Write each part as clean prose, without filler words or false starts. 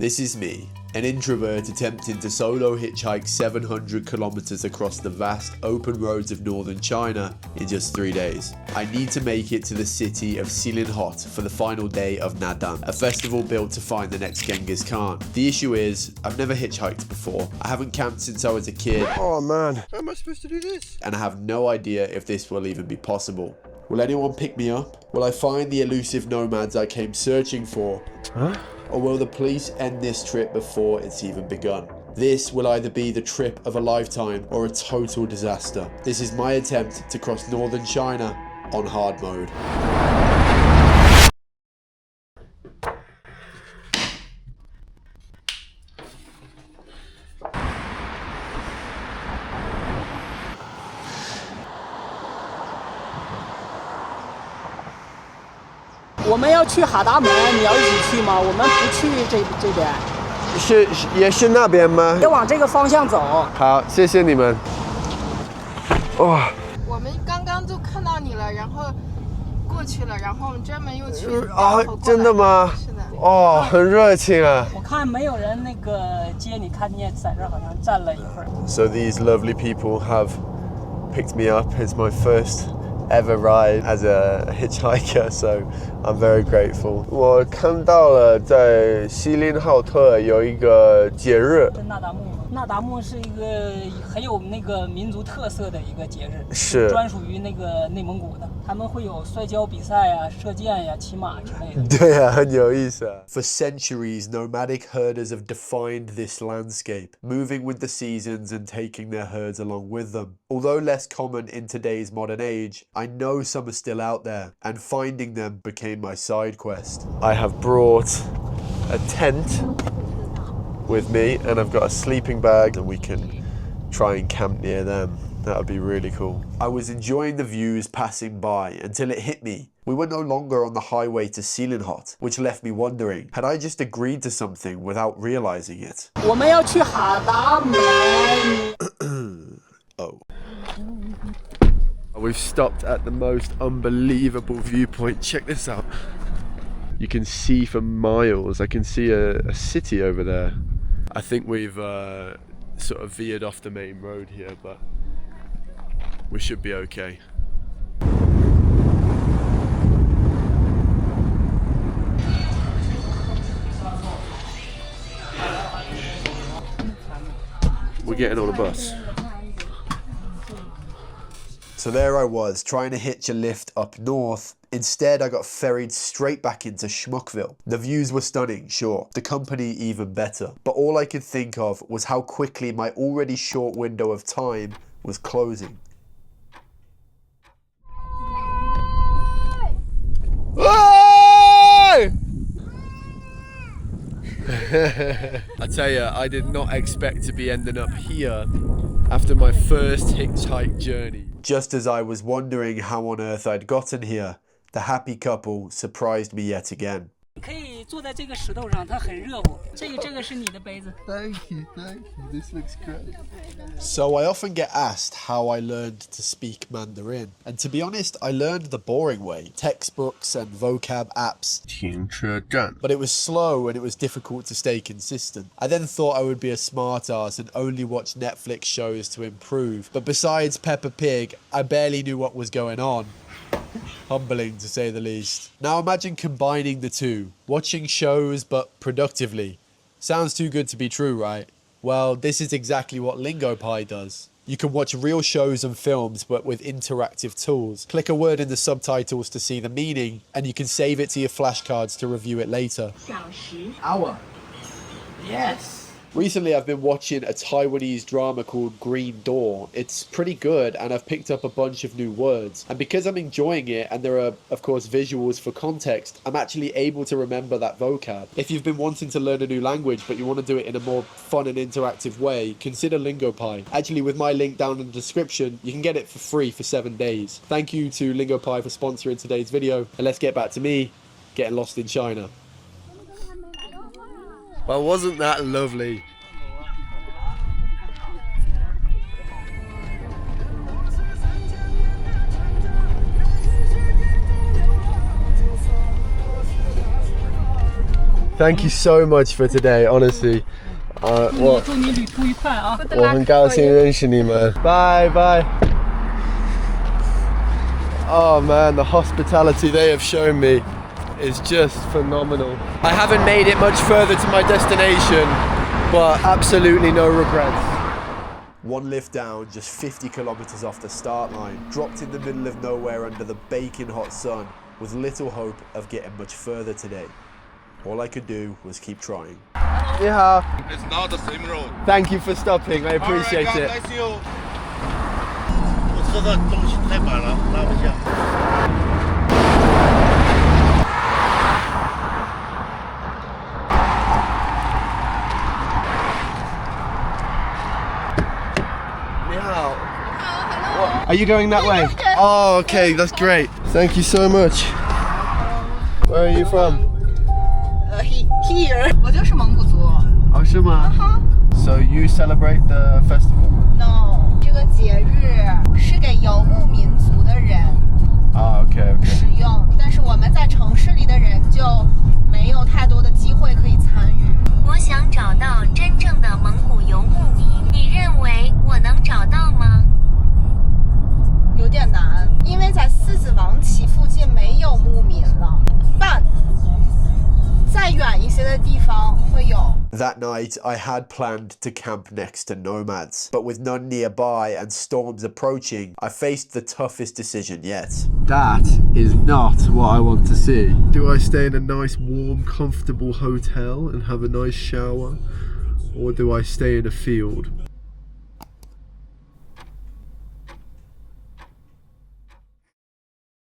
This is me, an introvert attempting to solo hitchhike 700 kilometers across the vast open roads of northern China in just 3 days. I need to make it to the city of Silinhot for the final day of Naadam, a festival built to find the next Genghis Khan. The issue is, I've never hitchhiked before, I haven't camped since I was a kid. Oh man, how am I supposed to do this? And I have no idea if this will even be possible. Will anyone pick me up? Will I find the elusive nomads I came searching for? Huh? Or will the police end this trip before it's even begun? This will either be the trip of a lifetime or a total disaster. This is my attempt to cross northern China on hard mode. 我们要去哈达门，你要一起去吗？我们不去这边，也是那边吗？要往这个方向走。好，谢谢你们。哇！我们刚刚就看到你了，然后过去了，然后我们专门又去。啊，真的吗？是的。哦，很热情啊。我看没有人那个接你，看你也在这儿好像站了一会儿。So these lovely people have picked me up. It's my first ever ride as a hitchhiker, so I'm very grateful. 我看到了在锡林浩特有一个节日，纳达慕。纳达慕是一个很有那个民族特色的一个节日，是专属于那个内蒙古的。他们会有摔跤比赛呀、射箭呀、骑马之类的。对啊，很有意思啊。For centuries, nomadic herders have defined this landscape, moving with the seasons and taking their herds along with them. Although less common in today's modern age, I know some are still out there, and finding them became my side quest. I have brought a tent with me, and I've got a sleeping bag, and we can try and camp near them. That would be really cool. I was enjoying the views passing by until it hit me. We were no longer on the highway to Silinhot, which left me wondering, had I just agreed to something without realizing it? 我们要去哈达门。Oh. We've stopped at the most unbelievable viewpoint. Check this out. You can see for miles. I can see a city over there. I think we've sort of veered off the main road here, but we should be okay. We're getting on a bus. So there I was, trying to hitch a lift up north. Instead, I got ferried straight back into Schmuckville. The views were stunning, sure. The company even better. But all I could think of was how quickly my already short window of time was closing. I tell you, I did not expect to be ending up here after my first hitchhike journey. Just as I was wondering how on earth I'd gotten here, the happy couple surprised me yet again. 可以坐在这个石头上，它很热乎。这个是你的杯子。Thank you. This looks great. So I often get asked how I learned to speak Mandarin. And to be honest, I learned the boring way, textbooks and vocab apps. 停车站. But it was slow and it was difficult to stay consistent. I then thought I would be a smartass and only watch Netflix shows to improve. But besides Peppa Pig, I barely knew what was going on. Humbling to say the least. Now imagine combining the two, watching shows but productively. Sounds too good to be true, right? Well, this is exactly what LingoPie does. You can watch real shows and films but with interactive tools. Click a word in the subtitles to see the meaning, and you can save it to your flashcards to review it later. Hour. Yes. Recently, I've been watching a Taiwanese drama called Green Door. It's pretty good, and I've picked up a bunch of new words. And because I'm enjoying it, and there are, of course, visuals for context, I'm actually able to remember that vocab. If you've been wanting to learn a new language, but you want to do it in a more fun and interactive way, consider LingoPie. Actually, with my link down in the description, you can get it for free for 7 days. Thank you to LingoPie for sponsoring today's video, and let's get back to me getting lost in China. Well, wasn't that lovely? Thank you so much for today, honestly. 祝你旅途愉快啊！我很高兴认识你们。Bye bye. Oh man, the hospitality they have shown me is just phenomenal. I haven't made it much further to my destination, but absolutely no regrets. One lift down, just 50 kilometers off the start line, dropped in the middle of nowhere under the baking hot sun, with little hope of getting much further today. All I could do was keep trying. Yeah. It's not the same road. Thank you for stopping. I appreciate Alright, it. God bless you. 我车上东西太满了，拉不下。Are you going that way? Oh, okay, that's great. Thank you so much. Where are you from? Here， 我就是蒙古族。 Oh, 是吗? So you celebrate the festival? No， 这个节日是给游牧民族的人 Okay, okay. 使用，但是我们在城市里的人就没有太多的机会可以参与。我想找到真正的蒙古游牧民，你认为我能找到吗？有点难，因为在狮子王旗附近没有牧民了，但再远一些的地方会有。 That night, I had planned to camp next to nomads, but with none nearby and storms approaching, I faced the toughest decision yet. That is not what I want to see. Do I stay in a nice, warm, comfortable hotel and have a nice shower? Or do I stay in a field?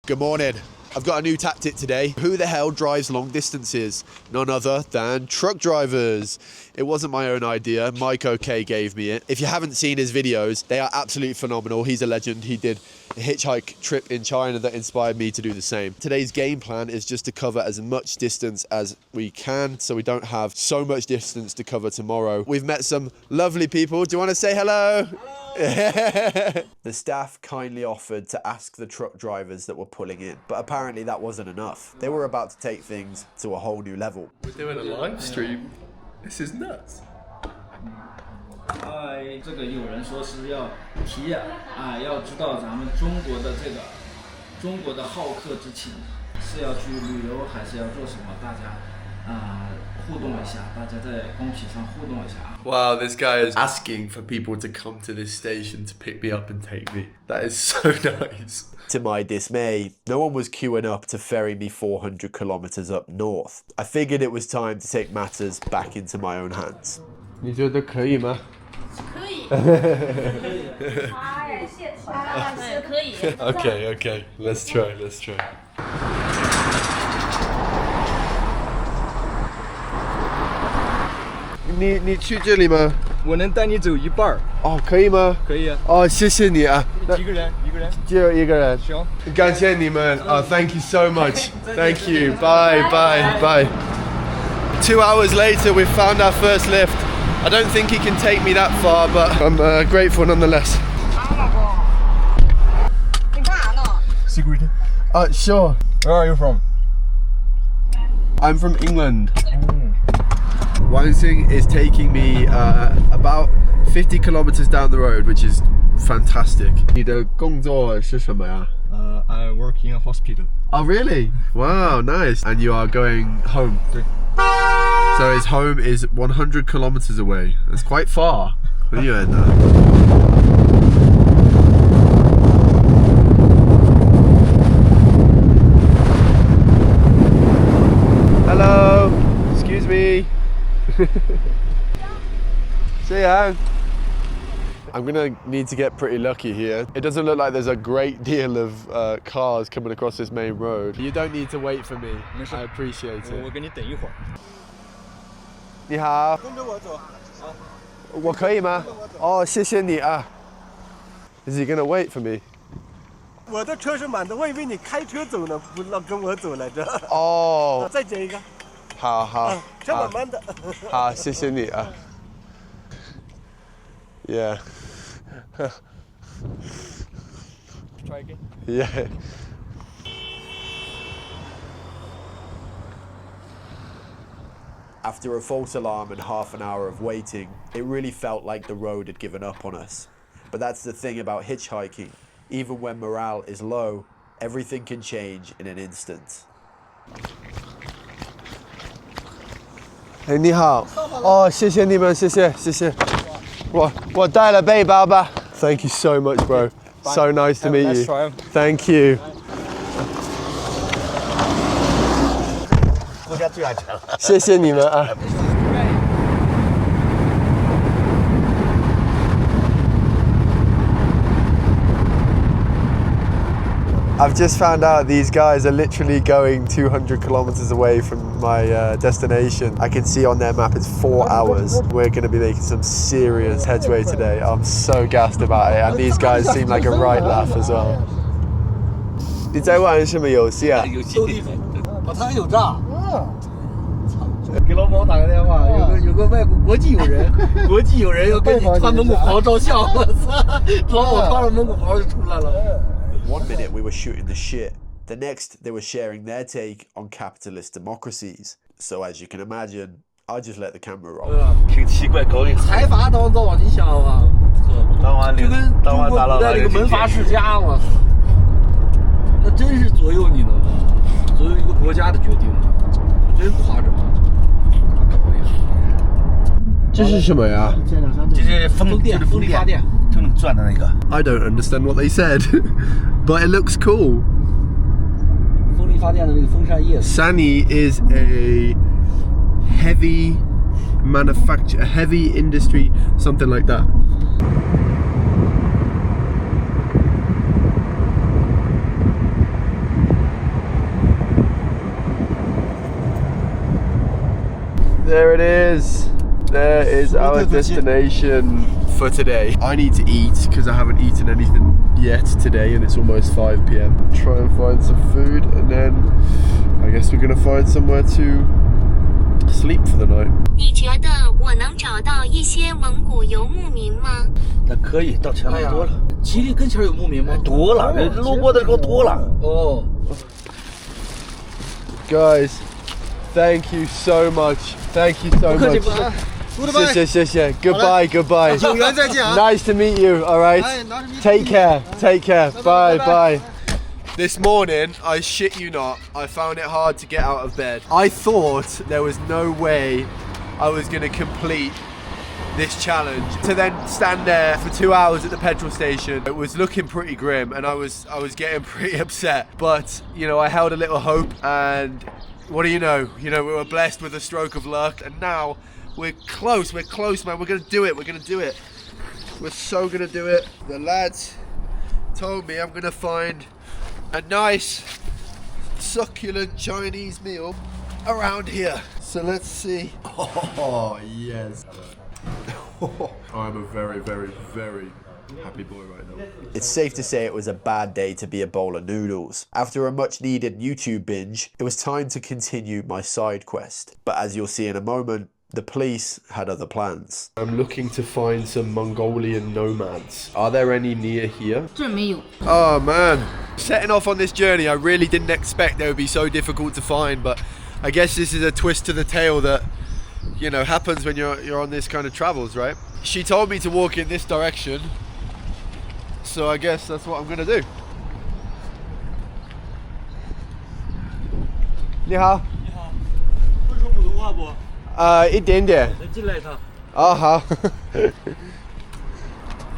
Good morning. I've got a new tactic today. Who the hell drives long distances? None other than truck drivers. It wasn't my own idea. Mike OK gave me it. If you haven't seen his videos, they are absolutely phenomenal. He's a legend. He did a hitchhike trip in China that inspired me to do the same. Today's game plan is just to cover as much distance as we can so we don't have so much distance to cover tomorrow. We've met some lovely people. Do you want to say hello? The staff kindly offered to ask the truck drivers that were pulling in, but apparently that wasn't enough. They were about to take things to a whole new level. We're doing a live stream. This is nuts. 这个有人说是要体验啊，要知道咱们中国的这个中国的好客之情，是要去旅游还是要做什么？大家互动一下，大家在公屏上互动一下啊。 Wow, this guy is asking for people to come to this station to pick me up and take me. That is so nice. To my dismay, no one was queuing up to ferry me 400 kilometers up north. I figured it was time to take matters back into my own hands. 你觉得可以吗？可以。可以。 Okay, okay. Let's try, let's try. 你去这里吗？我能带你走一半儿。哦，可以吗？可以啊。哦，谢谢你啊。几个人？一个人。只有一个人。行。感谢你们。Thank you so much. Thank you. Bye, bye, bye. 2 hours later, we've found our first lift. I don't think he can take me that far, but I'm grateful nonetheless. 你干啥呢？ Security. Sure. Where are you from? I'm from England. Wangxing is taking me about 50 kilometers down the road, which is fantastic. 你的工作是什么呀？ I work in a hospital. Oh, really? Wow, nice. And you are going home? So his home is 100 kilometers away. That's quite far. 很远的。 Hello, excuse me. I'm gonna need to get pretty lucky here. It doesn't look like there's a great deal of cars coming across this main road. You don't need to wait for me. I appreciate it. 我给你等一会儿。你好，跟着我走。我可以吗？哦，谢谢你啊。Is he gonna wait for me? 我的车是满的，我以为你开车走呢，不让跟我走来着。哦，再接一个。好好，车满满的。好，谢谢你啊。Yeah. Try again. Yeah. After a false alarm and half an hour of waiting, it really felt like the road had given up on us. But that's the thing about hitchhiking. Even when morale is low, everything can change in an instant. 哎，你好，哦，谢谢你们，谢谢，谢谢。我带了背包吧。Thank you so much, bro. So nice to meet you. Thank you. 国家最安全了。谢谢你们啊。I've just found out these guys are literally going 200 kilometers away from my destination. I can see on their map it's 4 hours. We're going to be making some serious headway today. I'm so gassed about it, and these guys seem like a right laugh as well. 你在玩什么游戏啊？把汤有炸。给老鸨打个电话，有个外国国际友人，要跟你穿蒙古袍照相，我操！老鸨穿着蒙古袍就出来了。One minute we were shooting the shit, the next they were sharing their take on capitalist democracies. So as you can imagine, I just let the camera roll. 挺奇怪，搞一财阀当造你想啊，就跟中国古代那个门阀世家，我操，那真是左右你的，左右一个国家的决定，真夸张。这是什么呀？这是风力发电，就能转的那个。I don't understand what they said, but it looks cool. 风力发电的那个风扇叶子。Sani is a heavy manufacture, a heavy industry, something like that. There it is. There is our destination for today. I need to eat because I haven't eaten anything yet today and it's almost 5 p.m. Try and find some food and then I guess we're gonna find somewhere to sleep for the night. 你觉得我能找到一些蒙古游牧民吗？那可以，到前面多了。吉林跟前有牧民吗？多了，人路过的时候多了。哦。Guys, thank you so much. Thank you so much. 谢谢 Goodbye. Nice to meet you. All right. Take care. Bye. This morning, I shit you not, I found it hard to get out of bed. I thought there was no way I was going to complete this challenge. To then stand there for 2 hours at the petrol station, it was looking pretty grim and I was getting pretty upset. But, you know, I held a little hope and what do you know? You know, we were blessed with a stroke of luck and now we're close, man. We're going to do it. We're so going to do it. The lads told me I'm going to find a nice succulent Chinese meal around here. So let's see. Oh, yes. I'm a very, very, very happy boy right now. It's safe to say it was a bad day to be a bowl of noodles. After a much needed YouTube binge, it was time to continue my side quest. But as you'll see in a moment, the police had other plans. I'm looking to find some Mongolian nomads. Are there any near here? 这没有。 Oh man. Setting off on this journey, I really didn't expect they would be so difficult to find, but I guess this is a twist to the tale that, you know, happens when you're on this kind of travels, right? She told me to walk in this direction, so I guess that's what I'm gonna do. 你好。你好，会说普通话不？一点点。再进来一趟。哦，好。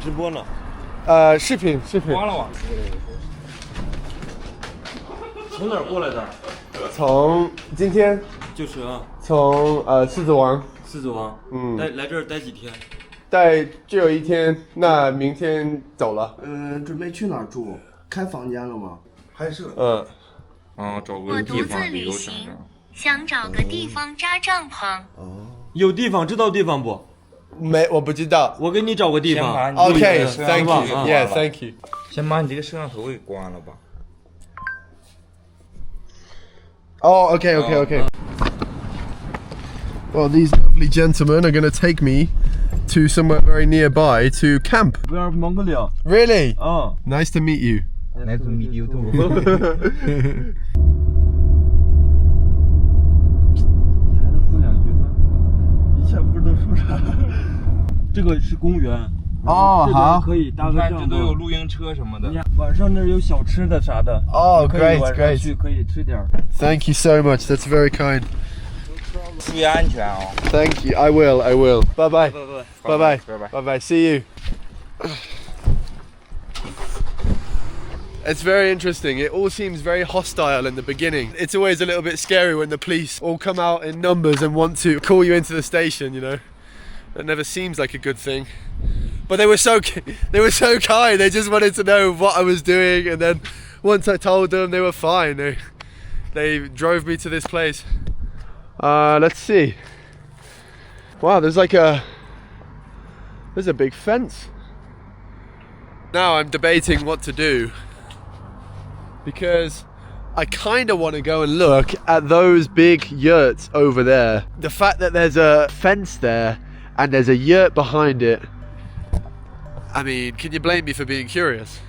直播呢？视频。关了吧。从哪儿过来的？从今天。就是啊。从狮子王。狮子王。来这儿待几天？只有1天，那明天走了。准备去哪儿住？开房间了吗？还是？找个地方旅游想找个地方扎帐篷。有地方，知道地方不？我不知道。我给你找个地方。OK, thank you. Yeah, thank you. 先把你这个摄像头给关了吧。Oh, okay. Well, these lovely gentlemen are going to take me to somewhere very nearby to camp. We are Mongolia. Really? Nice to meet you. Nice to meet you too. 还能说2句吗？这个是公园。哦，好。可以搭个帐篷。这都有露营车什么的。晚上那儿有小吃的啥的。Oh, great, 晚上去可以吃点。Thank you so much. That's very kind. 注意安全哦。Thank you. I will. I will. Bye bye. Bye bye. Bye Bye bye. See you. It's very interesting. It all seems very hostile in the beginning. It's always a little bit scary when the police all come out in numbers and want to call you into the station, you know. That never seems like a good thing. But they were so kind. They just wanted to know what I was doing, and then once I told them, they were fine. They drove me to this place. Let's see. Wow, there's a big fence. Now I'm debating what to do, because I kind of want to go and look at those big yurts over there. The fact that there's a fence there and there's a yurt behind it, I mean, can you blame me for being curious?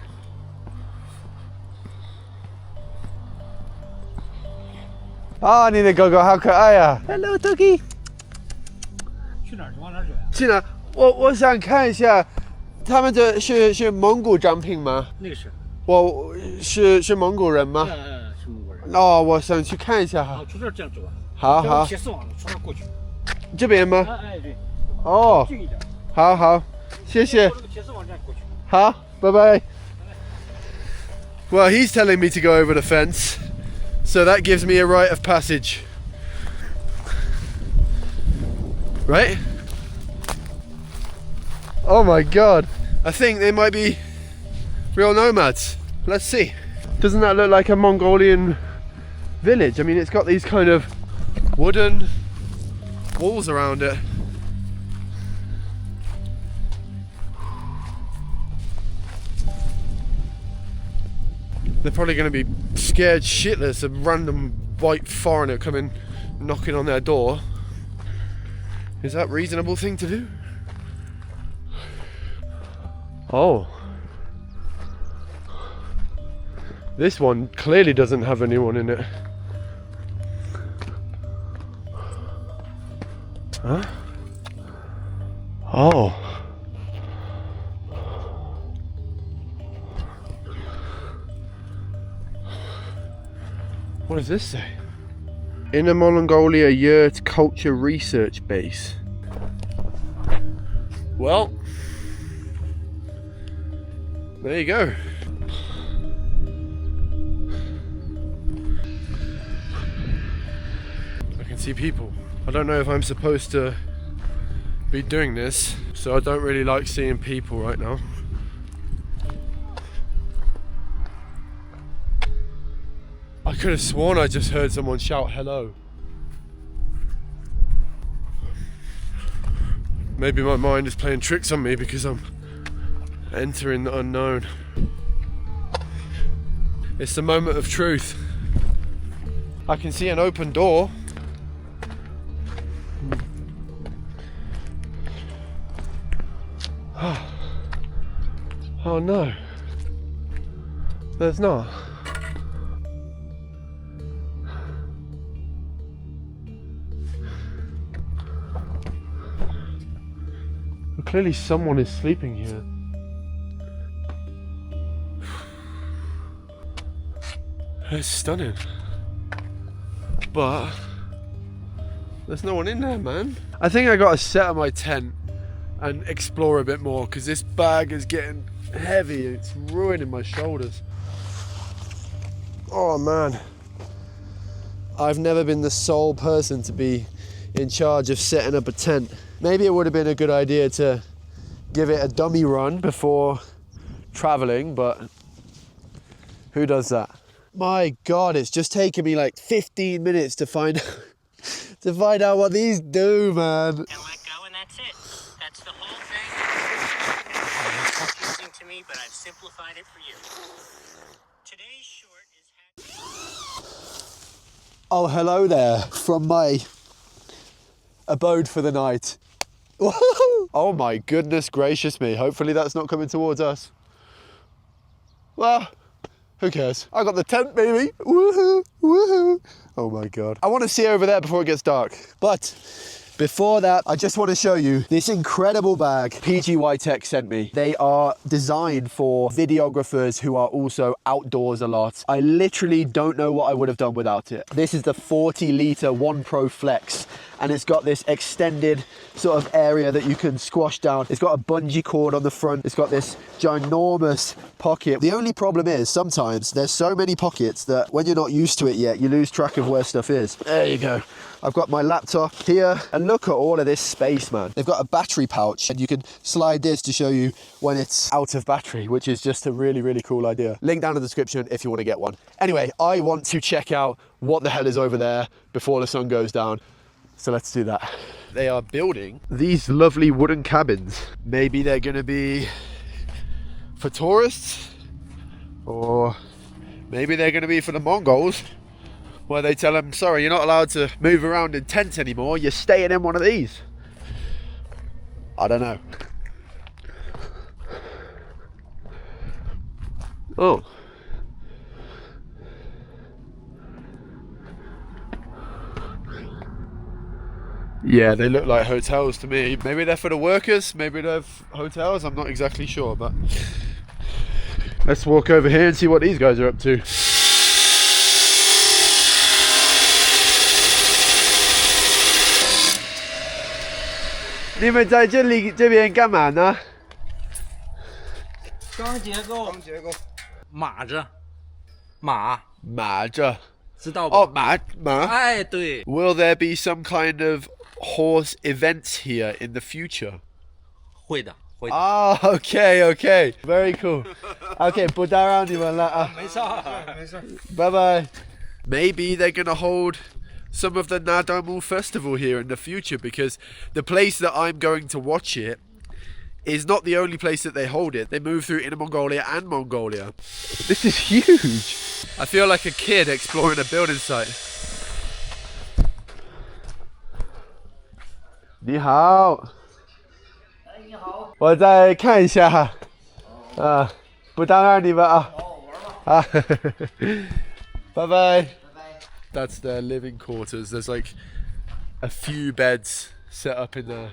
Ah, 你的狗狗好可爱啊 ！Hello, Doggy。去哪儿？往哪儿走呀？去哪？我想看一下，他们这是蒙古展品吗？那个是。我是蒙古人吗？是蒙古人。哦，我想去看一下哈。从这儿这样走啊。好好。铁丝网从那儿过去。这边吗？哎对。哦。近一点。好好，谢谢。这个铁丝网这样过去。好，拜拜。Well, he's telling me to go over the fence, so that gives me a rite of passage. Right? Oh my god. I think they might be real nomads. Let's see. Doesn't that look like a Mongolian village? I mean, it's got these kind of wooden walls around it. They're probably going to be scared shitless of random white foreigner coming knocking on their door. Is that a reasonable thing to do? Oh. This one clearly doesn't have anyone in it. Huh? Oh. What does this say? Inner Mongolia Yurt Culture Research Base. Well, there you go. I can see people. I don't know if I'm supposed to be doing this, so I don't really like seeing people right now. I could have sworn I just heard someone shout hello. Maybe my mind is playing tricks on me because I'm entering the unknown. It's the moment of truth. I can see an open door. Oh no, there's not. Clearly someone is sleeping here. It's stunning. But there's no one in there, man. I think I gotta set up my tent and explore a bit more, because this bag is getting heavy and it's ruining my shoulders. Oh man. I've never been the sole person to be in charge of setting up a tent. Maybe it would have been a good idea to give it a dummy run before traveling, but who does that? My God, it's just taken me like 15 minutes to find out what these do, man. And let go, and that's it. That's the whole thing. It's confusing to me, but I've simplified it for you. Today's short is... Oh, hello there from my abode for the night. Oh my goodness gracious me. Hopefully that's not coming towards us. Well, who cares? I got the tent, baby. Woohoo, woohoo. Oh my God. I want to see over there before it gets dark. But Before that, I just want to show you this incredible bag PGY Tech sent me. They are designed for videographers who are also outdoors a lot. I literally don't know what I would have done without it. This is the 40-litre One Pro Flex, and it's got this extended sort of area that you can squash down. It's got a bungee cord on the front. It's got this ginormous pocket. The only problem is sometimes there's so many pockets that when you're not used to it yet, you lose track of where stuff is. There you go. I've got my laptop here, and look at all of this space, man. They've got a battery pouch, and you can slide this to show you when it's out of battery, which is just a really, really cool idea. Link down in the description if you want to get one. Anyway, I want to check out what the hell is over there before the sun goes down. So let's do that. They are building these lovely wooden cabins. Maybe they're gonna be for tourists, or maybe they're gonna be for the Mongols, where they tell them, sorry, you're not allowed to move around in tents anymore, you're staying in one of these. I don't know. Oh. Yeah, they look like hotels to me. Maybe they're for the workers, maybe they're hotels, I'm not exactly sure, but let's walk over here and see what these guys are up to. You们在这里这边干嘛呢？钢结构，码着，码着，知道吧？哦，码。哎，对。Will there be some kind of horse events here in the future? 会的。Ah, okay, okay, very cool. Okay, 不打扰你们了啊。没事。Bye bye. Maybe they're gonna hold some of the Naadam festival here in the future, because the place that I'm going to watch it is not the only place that they hold it. They move through Inner Mongolia and Mongolia. This is huge. I feel like a kid exploring a building site. 你好。你好。我再看一下。啊，不打扰你们啊。啊。Bye bye. That's their living quarters. There's like a few beds set up in there.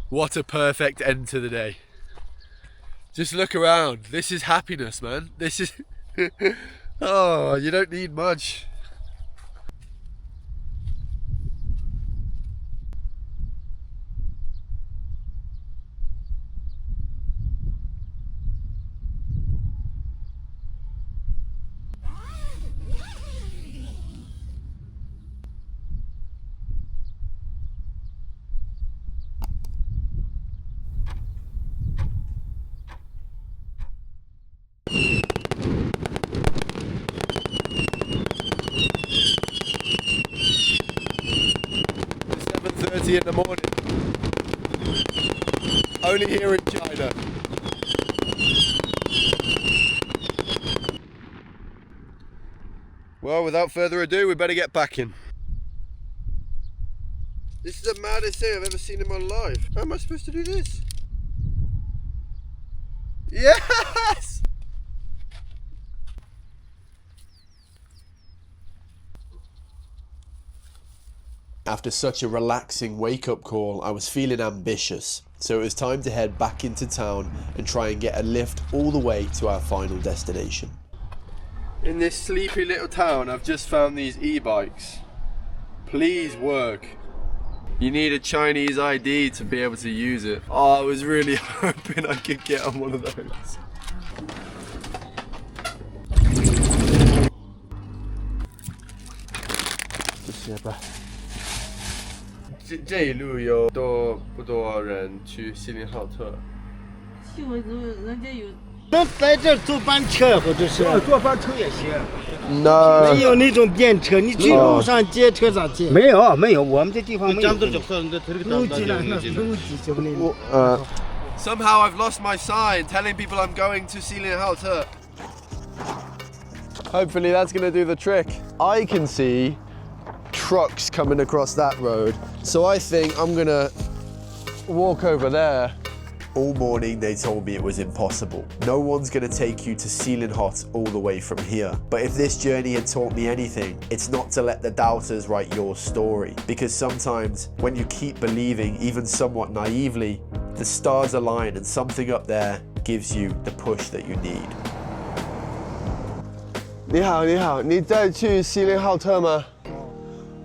What a perfect end to the day. Just look around. This is happiness, man. This is... Oh, you don't need much. In the morning. Only here in China. Well, without further ado, we better get back in. This is the maddest thing I've ever seen in my life. How am I supposed to do this? Yes! After such a relaxing wake-up call, I was feeling ambitious, so it was time to head back into town and try and get a lift all the way to our final destination. In this sleepy little town, I've just found these e-bikes. Please work. You need a Chinese ID to be able to use it. Oh, I was really hoping I could get on one of those. Just here, bro. 这一路有不多人去锡林浩特？去过人家有。能在这坐班车或者是坐班车也行。那没有那种电车，你去路上接车咋接？没有，我们这地方没有。Somehow I've lost my sign telling people I'm going to Silin Halter. Hopefully that's going to do the trick. I can see trucks coming across that road, so I think I'm gonna walk over there All morning they told me it was impossible. No one's gonna take you to Sealing Hot all the way from here. But if this journey had taught me anything, it's not to let the doubters write your story. Because sometimes when you keep believing, even somewhat naively, the stars align and something up there gives you the push that you need. 你好，你好，你在去锡林浩特吗？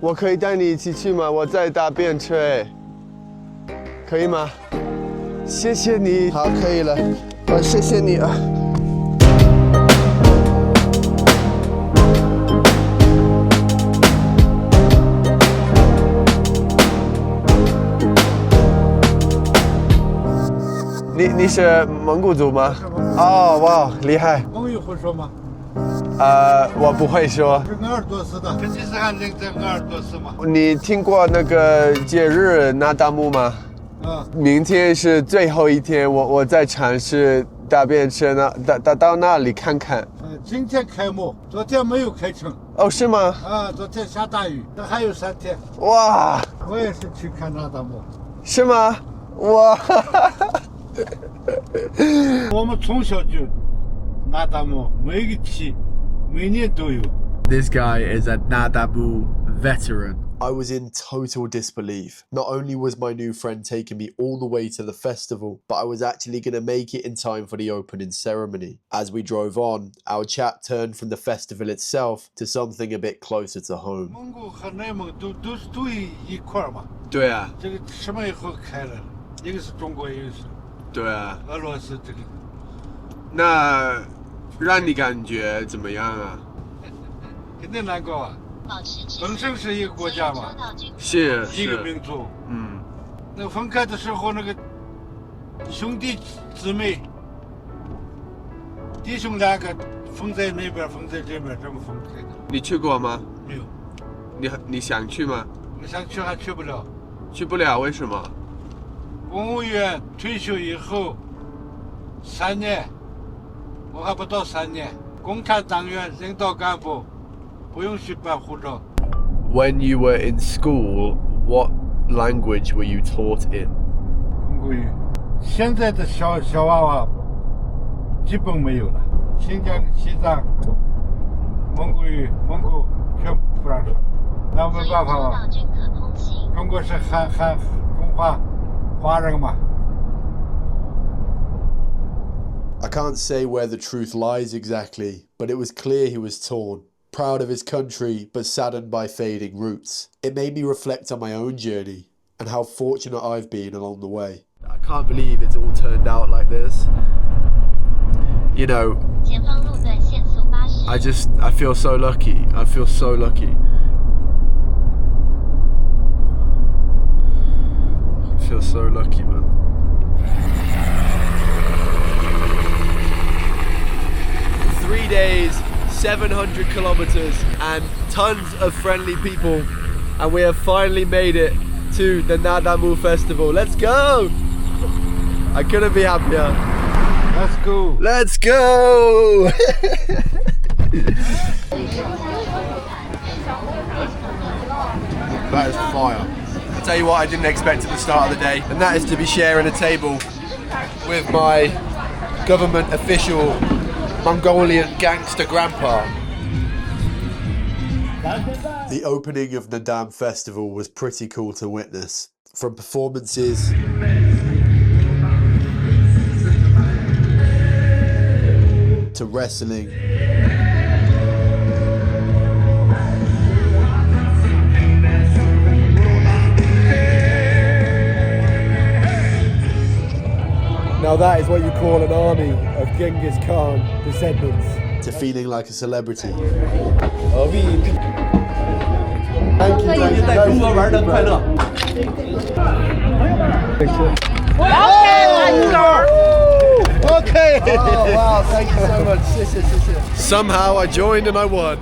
我可以带你一起去吗？我在搭便车，可以吗？谢谢你。好，可以了。谢谢你啊。你是蒙古族吗？哦，哇，厉害。蒙语会说吗？我不会说。是鄂尔多斯的，成吉思汗在鄂尔多斯吗？你听过那个节日纳达慕吗？明天是最后一天，我在尝试搭便车呢，到那里看看。今天开幕，昨天没有开成。哦，是吗？昨天下大雨，那还有3天。哇！我也是去看纳达慕。是吗？哇！我们从小就纳达慕，每年都有。This guy is a Naadam veteran. I was in total disbelief. Not only was my new friend taking me all the way to the festival, but I was actually going to make it in time for the opening ceremony. As we drove on, our chat turned from the festival itself to something a bit closer to home. 蒙古和内蒙都一块儿嘛。对啊。这个什么以后开了，一个是中国，一个是对啊。俄罗斯这个。那让你感觉怎么样啊？肯定难过啊。本身是一个国家嘛，是一个民族。那分开的时候，那个兄弟姊妹、弟兄2个分在那边，分在这边，这么分开的。你去过吗？没有。你想去吗？我想去还去不了。去不了，为什么？公务员退休以后3年，我还不到3年。共产党员、领导干部。不用去办护照。When you were in school, what language were you taught in? 蒙古语。现在的小娃娃基本没有了。新疆、西藏、蒙古语、蒙古全不让说，那没办法嘛。中国是中华人嘛。I can't say where the truth lies exactly, but it was clear he was torn. Proud of his country, but saddened by fading roots. It made me reflect on my own journey and how fortunate I've been along the way. I can't believe it's all turned out like this. You know, I feel so lucky. I feel so lucky. I feel so lucky, man. Three days. 700 kilometers and tons of friendly people, and we have finally made it to the Naadam festival. Let's go! I couldn't be happier. Let's go! Let's go! That is fire. I'll tell you what I didn't expect at the start of the day, and that is to be sharing a table with my government official Mongolian gangster grandpa. The opening of Naadam Festival was pretty cool to witness. From performances to wrestling Now that is what you call an army of Genghis Khan descendants. to feeling like a celebrity. Thank you. Okay. Oh wow, thank you so much. Somehow I joined and I won.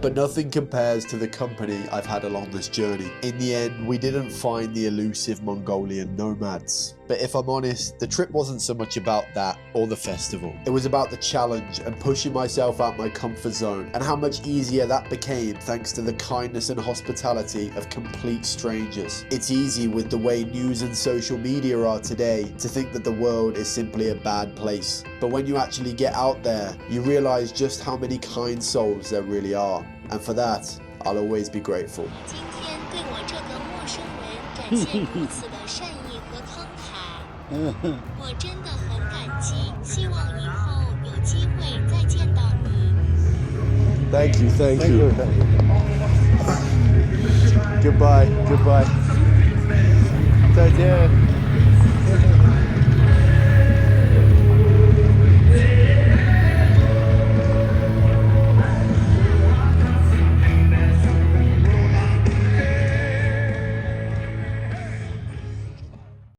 But nothing compares to the company I've had along this journey. In the end, we didn't find the elusive Mongolian nomads, But if I'm honest, the trip wasn't so much about that or the festival. It was about the challenge and pushing myself out my comfort zone, and how much easier that became thanks to the kindness and hospitality of complete strangers. It's easy with the way news and social media are today to think that the world is simply a bad place. But when you actually get out there, you realize just how many kind souls there really are. And for that, I'll always be grateful. 今天对我这个陌生人展现如此的善意和慷慨，我真的很感激。希望以后有机会再见到你。 Thank you, thank you. Goodbye, goodbye. 再见。